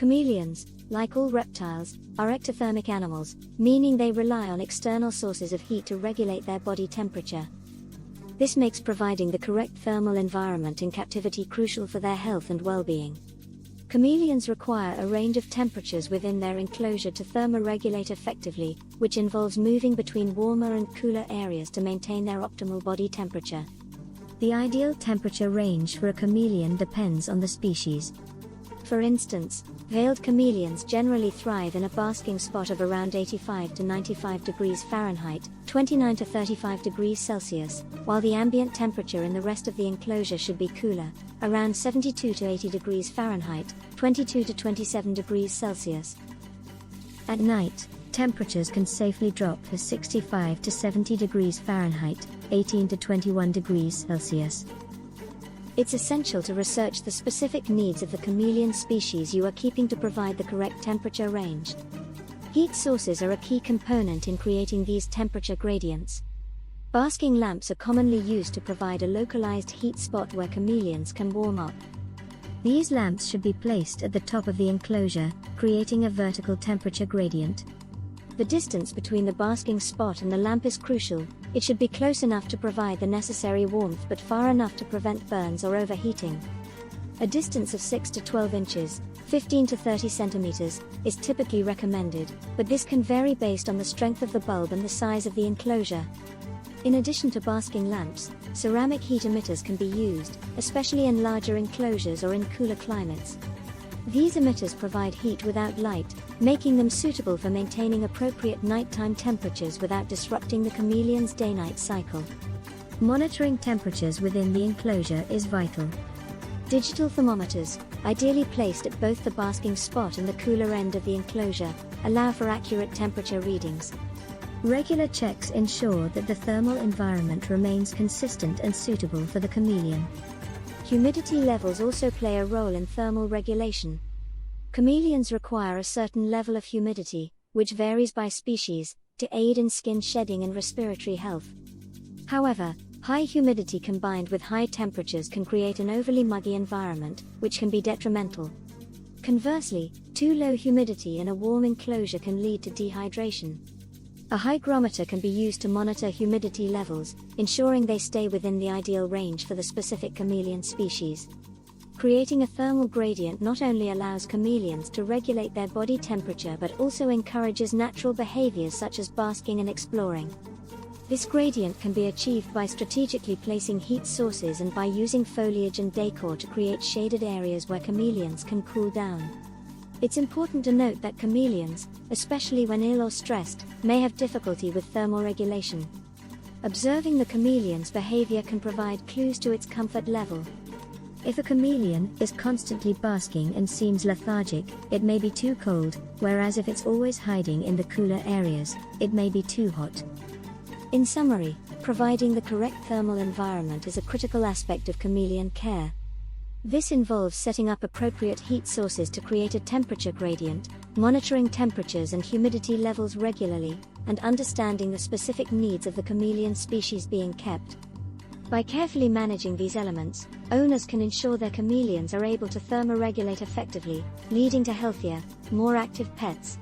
Chameleons, like all reptiles, are ectothermic animals, meaning they rely on external sources of heat to regulate their body temperature. This makes providing the correct thermal environment in captivity crucial for their health and well-being. Chameleons require a range of temperatures within their enclosure to thermoregulate effectively, which involves moving between warmer and cooler areas to maintain their optimal body temperature. The ideal temperature range for a chameleon depends on the species. For instance, veiled chameleons generally thrive in a basking spot of around 85 to 95 degrees Fahrenheit, 29 to 35 degrees Celsius, while the ambient temperature in the rest of the enclosure should be cooler, around 72 to 80 degrees Fahrenheit, 22 to 27 degrees Celsius. At night, temperatures can safely drop to 65 to 70 degrees Fahrenheit, 18 to 21 degrees Celsius. It's essential to research the specific needs of the chameleon species you are keeping to provide the correct temperature range. Heat sources are a key component in creating these temperature gradients. Basking lamps are commonly used to provide a localized heat spot where chameleons can warm up. These lamps should be placed at the top of the enclosure, creating a vertical temperature gradient. The distance between the basking spot and the lamp is crucial. It should be close enough to provide the necessary warmth but far enough to prevent burns or overheating. A distance of 6 to 12 inches, 15 to 30 centimeters, is typically recommended, but this can vary based on the strength of the bulb and the size of the enclosure. In addition to basking lamps, ceramic heat emitters can be used, especially in larger enclosures or in cooler climates. These emitters provide heat without light, making them suitable for maintaining appropriate nighttime temperatures without disrupting the chameleon's day-night cycle. Monitoring temperatures within the enclosure is vital. Digital thermometers, ideally placed at both the basking spot and the cooler end of the enclosure, allow for accurate temperature readings. Regular checks ensure that the thermal environment remains consistent and suitable for the chameleon. Humidity levels also play a role in thermal regulation. Chameleons require a certain level of humidity, which varies by species, to aid in skin shedding and respiratory health. However, high humidity combined with high temperatures can create an overly muggy environment, which can be detrimental. Conversely, too low humidity in a warm enclosure can lead to dehydration. A hygrometer can be used to monitor humidity levels, ensuring they stay within the ideal range for the specific chameleon species. Creating a thermal gradient not only allows chameleons to regulate their body temperature but also encourages natural behaviors such as basking and exploring. This gradient can be achieved by strategically placing heat sources and by using foliage and decor to create shaded areas where chameleons can cool down. It's important to note that chameleons, especially when ill or stressed, may have difficulty with thermal regulation. Observing the chameleon's behavior can provide clues to its comfort level. If a chameleon is constantly basking and seems lethargic, it may be too cold, whereas if it's always hiding in the cooler areas, it may be too hot. In summary, providing the correct thermal environment is a critical aspect of chameleon care. This involves setting up appropriate heat sources to create a temperature gradient, monitoring temperatures and humidity levels regularly, and understanding the specific needs of the chameleon species being kept. By carefully managing these elements, owners can ensure their chameleons are able to thermoregulate effectively, leading to healthier, more active pets.